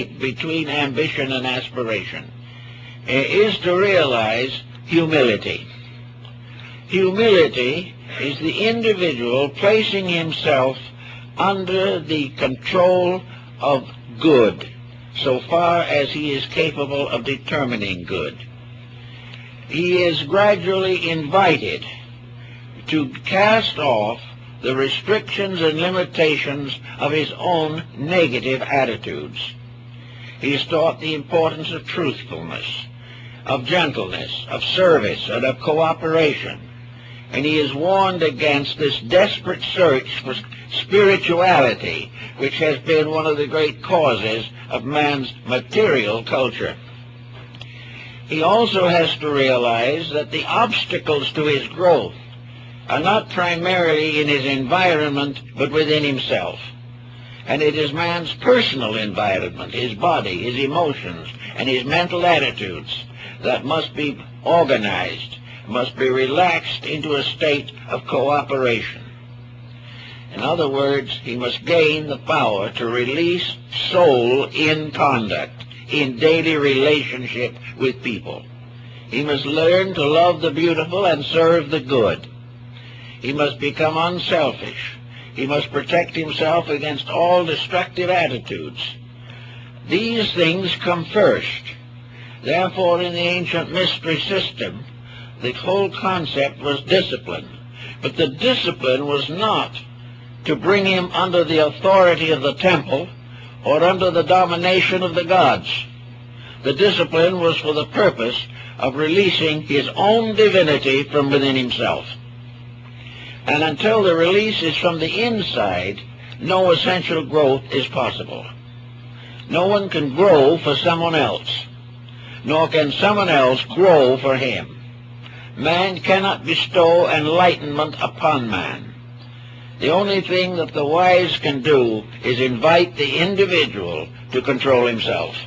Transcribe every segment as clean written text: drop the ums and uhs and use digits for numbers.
between ambition and aspiration is to realize humility. Humility is the individual placing himself under the control of good, so far as he is capable of determining good. He is gradually invited to cast off the restrictions and limitations of his own negative attitudes. He is taught the importance of truthfulness, of gentleness, of service, and of cooperation. And he is warned against this desperate search for spirituality, which has been one of the great causes of man's material culture. He also has to realize that the obstacles to his growth are not primarily in his environment, but within himself. And it is man's personal environment, his body, his emotions, and his mental attitudes that must be organized, must be relaxed into a state of cooperation. In other words, he must gain the power to release soul in conduct, in daily relationship with people. He must learn to love the beautiful and serve the good. He must become unselfish. He must protect himself against all destructive attitudes. These things come first. Therefore, in the ancient mystery system, the whole concept was discipline. But the discipline was not to bring him under the authority of the temple or under the domination of the gods. The discipline was for the purpose of releasing his own divinity from within himself. And until the release is from the inside, no essential growth is possible. No one can grow for someone else, nor can someone else grow for him. Man cannot bestow enlightenment upon man. The only thing that the wise can do is invite the individual to control himself.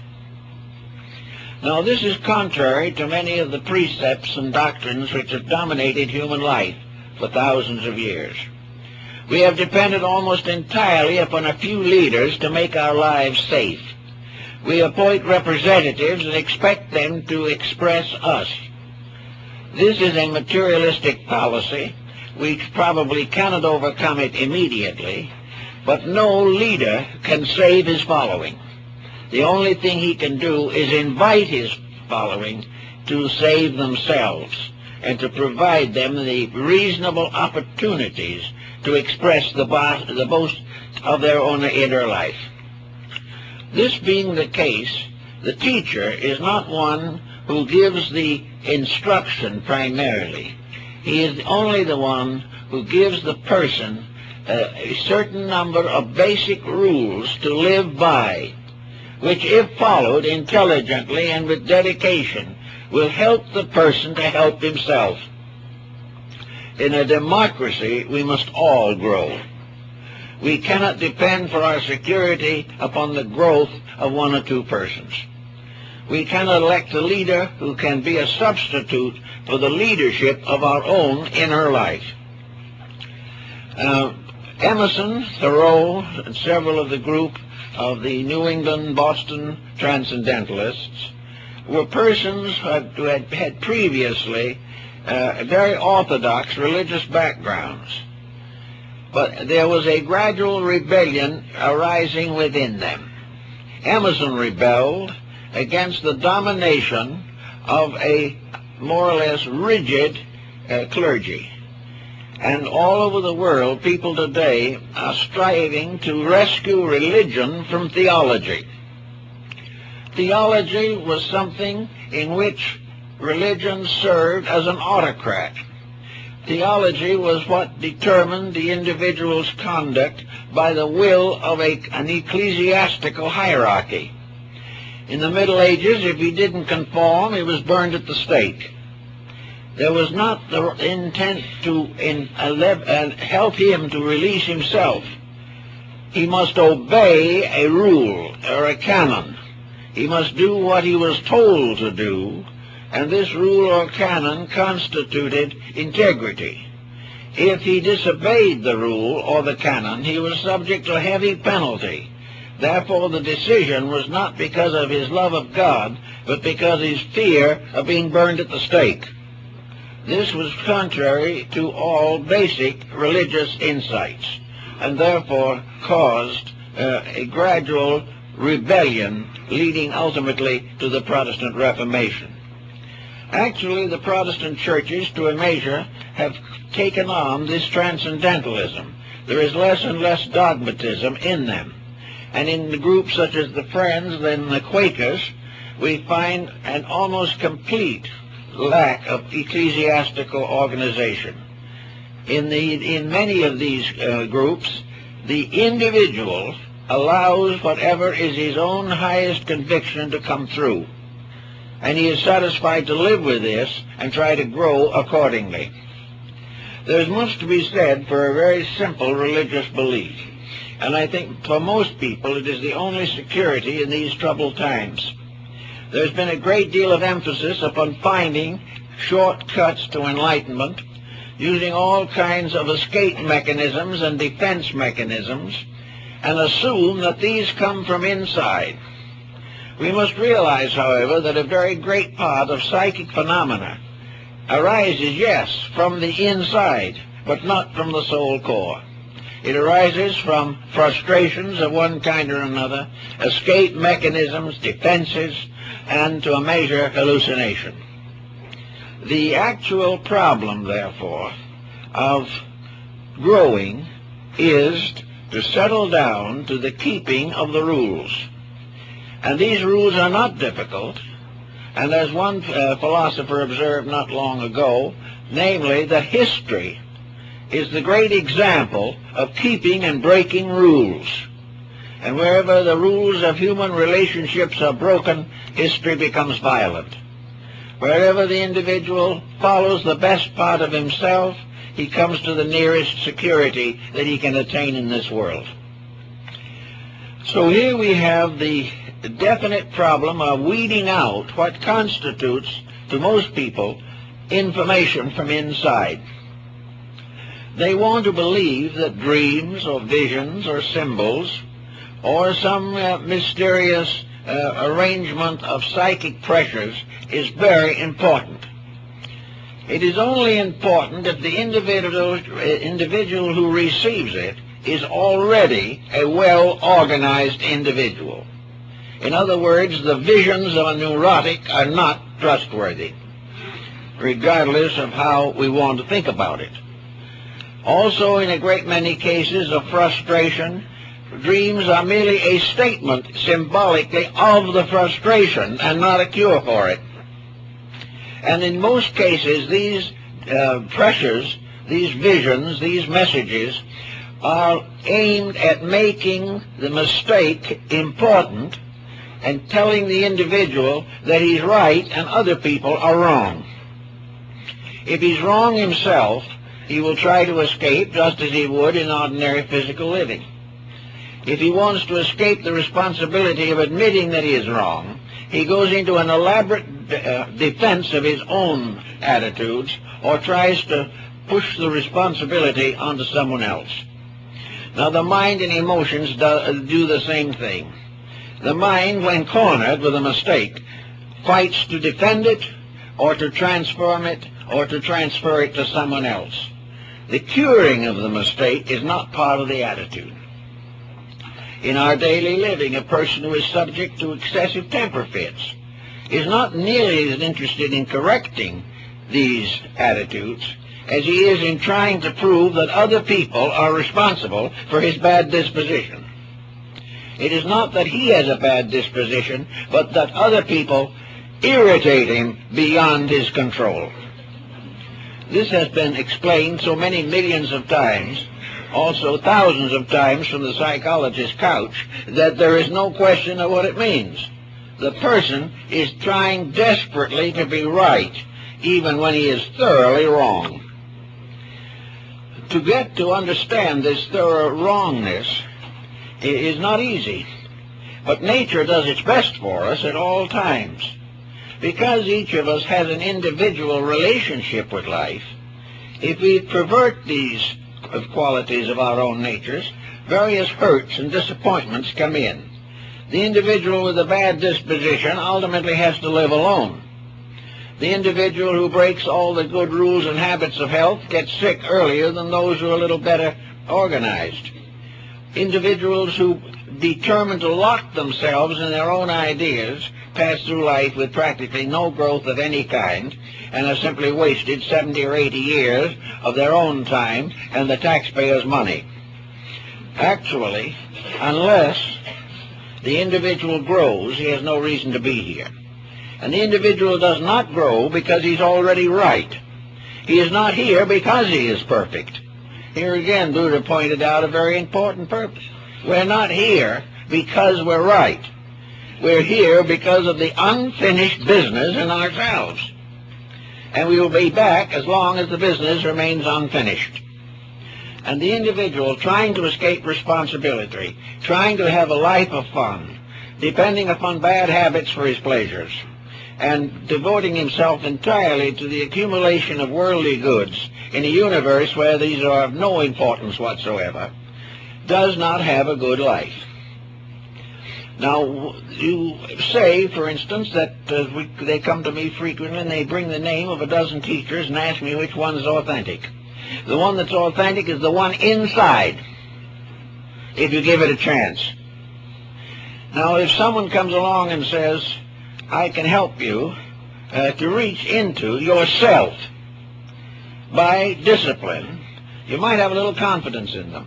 Now, this is contrary to many of the precepts and doctrines which have dominated human life for thousands of years. We have depended almost entirely upon a few leaders to make our lives safe. We appoint representatives and expect them to express us. This is a materialistic policy which probably cannot overcome it immediately, but no leader can save his following. The only thing he can do is invite his following to save themselves and to provide them the reasonable opportunities to express the boast of their own inner life. This being the case, the teacher is not one who gives the instruction primarily. He is only the one who gives the person a certain number of basic rules to live by, which, if followed intelligently and with dedication, will help the person to help himself. In a democracy, we must all grow. We cannot depend for our security upon the growth of one or two persons. We cannot elect a leader who can be a substitute for the leadership of our own inner life. Emerson, Thoreau, and several of the group of the New England, Boston Transcendentalists were persons who had previously very orthodox religious backgrounds. But there was a gradual rebellion arising within them. Emerson rebelled against the domination of a more or less rigid clergy. And all over the world, people today are striving to rescue religion from theology. Theology was something in which religion served as an autocrat. Theology was what determined the individual's conduct by the will of an ecclesiastical hierarchy. In the Middle Ages, if he didn't conform, he was burned at the stake. There was not the intent to help him to release himself. He must obey a rule or a canon. He must do what he was told to do, and this rule or canon constituted integrity. If he disobeyed the rule or the canon, he was subject to a heavy penalty. Therefore, the decision was not because of his love of God, but because of his fear of being burned at the stake. This was contrary to all basic religious insights, and therefore caused a gradual rebellion leading ultimately to the Protestant Reformation. Actually, the Protestant churches, to a measure, have taken on this transcendentalism. There is less and less dogmatism in them. And in the groups such as the Friends and the Quakers, we find an almost complete lack of ecclesiastical organization. In many of these groups, the individual allows whatever is his own highest conviction to come through, and he is satisfied to live with this and try to grow accordingly. There's much to be said for a very simple religious belief, and I think for most people it is the only security in these troubled times. There's been a great deal of emphasis upon finding shortcuts to enlightenment, using all kinds of escape mechanisms and defense mechanisms, and assume that these come from inside. We must realize, however, that a very great part of psychic phenomena arises, yes, from the inside, but not from the soul core. It arises from frustrations of one kind or another, escape mechanisms, defenses, and, to a measure, hallucination. The actual problem, therefore, of growing is to settle down to the keeping of the rules. And these rules are not difficult, and as one philosopher observed not long ago, namely that history is the great example of keeping and breaking rules. And wherever the rules of human relationships are broken, history becomes violent. Wherever the individual follows the best part of himself, he comes to the nearest security that he can attain in this world. So here we have the definite problem of weeding out what constitutes, to most people, information from inside. They want to believe that dreams or visions or symbols or some mysterious arrangement of psychic pressures is very important. It is only important if the individual who receives it is already a well-organized individual. In other words, the visions of a neurotic are not trustworthy, regardless of how we want to think about it. Also, in a great many cases of frustration, dreams are merely a statement symbolically of the frustration and not a cure for it. And in most cases, these pressures, these visions, these messages are aimed at making the mistake important and telling the individual that he's right and other people are wrong. If he's wrong himself, he will try to escape just as he would in ordinary physical living. If he wants to escape the responsibility of admitting that he is wrong, he goes into an elaborate defense of his own attitudes or tries to push the responsibility onto someone else. Now, the mind and emotions do the same thing. The mind, when cornered with a mistake, fights to defend it or to transform it or to transfer it to someone else. The curing of the mistake is not part of the attitude. In our daily living, a person who is subject to excessive temper fits is not nearly as interested in correcting these attitudes as he is in trying to prove that other people are responsible for his bad disposition. It is not that he has a bad disposition, but that other people irritate him beyond his control. This has been explained so many millions of times, also thousands of times from the psychologist's couch, that there is no question of what it means. The person is trying desperately to be right, even when he is thoroughly wrong. To get to understand this thorough wrongness is not easy, but nature does its best for us at all times. Because each of us has an individual relationship with life, if we pervert these qualities of our own natures, various hurts and disappointments come in. The individual with a bad disposition ultimately has to live alone. The individual who breaks all the good rules and habits of health gets sick earlier than those who are a little better organized. Individuals who determine to lock themselves in their own ideas pass through life with practically no growth of any kind and have simply wasted 70 or 80 years of their own time and the taxpayers' money. Actually, unless the individual grows, he has no reason to be here. And the individual does not grow because he's already right. He is not here because he is perfect. Here again, Buddha pointed out a very important purpose. We're not here because we're right. We're here because of the unfinished business in ourselves. And we will be back as long as the business remains unfinished. And the individual trying to escape responsibility, trying to have a life of fun, depending upon bad habits for his pleasures, and devoting himself entirely to the accumulation of worldly goods in a universe where these are of no importance whatsoever, does not have a good life. Now, you say, for instance, that they come to me frequently and they bring the name of a dozen teachers and ask me which one is authentic. The one that's authentic is the one inside, if you give it a chance. Now, if someone comes along and says, I can help you to reach into yourself by discipline, you might have a little confidence in them.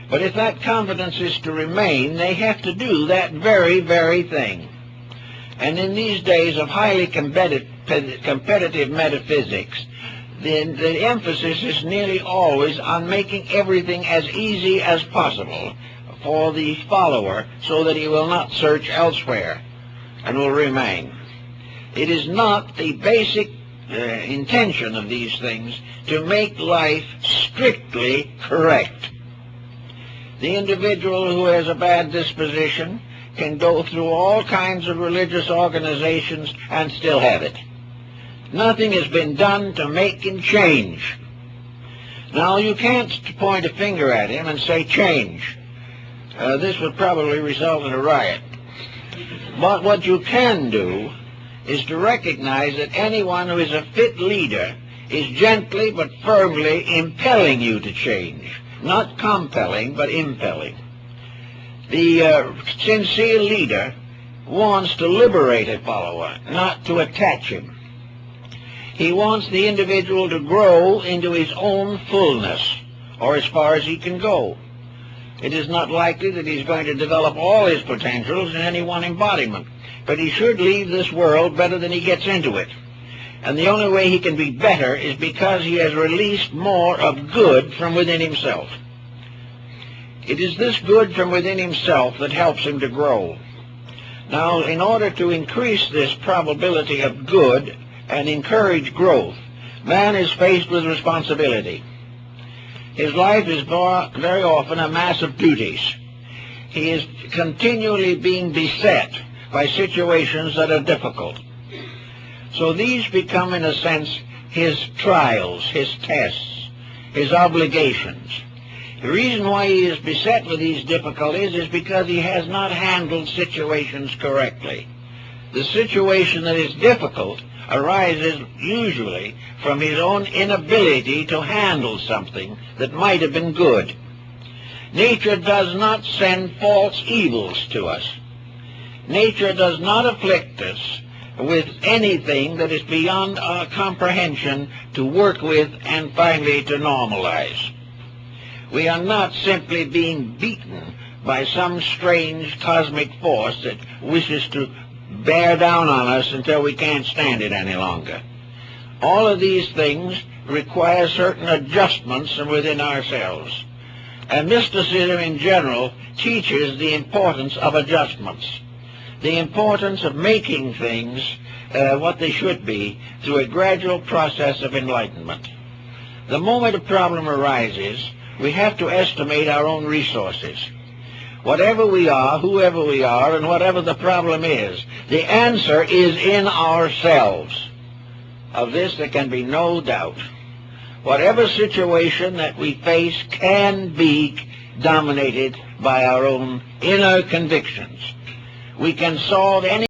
But if that confidence is to remain, they have to do that very, very thing. And in these days of highly competitive metaphysics, the emphasis is nearly always on making everything as easy as possible for the follower so that he will not search elsewhere and will remain. It is not the basic intention of these things to make life strictly correct. The individual who has a bad disposition can go through all kinds of religious organizations and still have it. Nothing has been done to make him change. Now, you can't point a finger at him and say, change. This would probably result in a riot. But what you can do is to recognize that anyone who is a fit leader is gently but firmly impelling you to change. Not compelling, but impelling. The sincere leader wants to liberate a follower, not to attach him. He wants the individual to grow into his own fullness, or as far as he can go. It is not likely that he's going to develop all his potentials in any one embodiment, but he should leave this world better than he gets into it. And the only way he can be better is because he has released more of good from within himself. It is this good from within himself that helps him to grow. Now, in order to increase this probability of good and encourage growth, man is faced with responsibility. His life is very often a mass of duties. He is continually being beset by situations that are difficult. So these become, in a sense, his trials, his tests, his obligations. The reason why he is beset with these difficulties is because he has not handled situations correctly. The situation that is difficult arises usually from his own inability to handle something that might have been good. Nature does not send false evils to us. Nature does not afflict us with anything that is beyond our comprehension to work with and finally to normalize. We are not simply being beaten by some strange cosmic force that wishes to bear down on us until we can't stand it any longer. All of these things require certain adjustments from within ourselves. And mysticism in general teaches the importance of adjustments, the importance of making things what they should be through a gradual process of enlightenment. The moment a problem arises, we have to estimate our own resources. Whatever we are, whoever we are, and whatever the problem is, the answer is in ourselves. Of this there can be no doubt. Whatever situation that we face can be dominated by our own inner convictions. We can solve any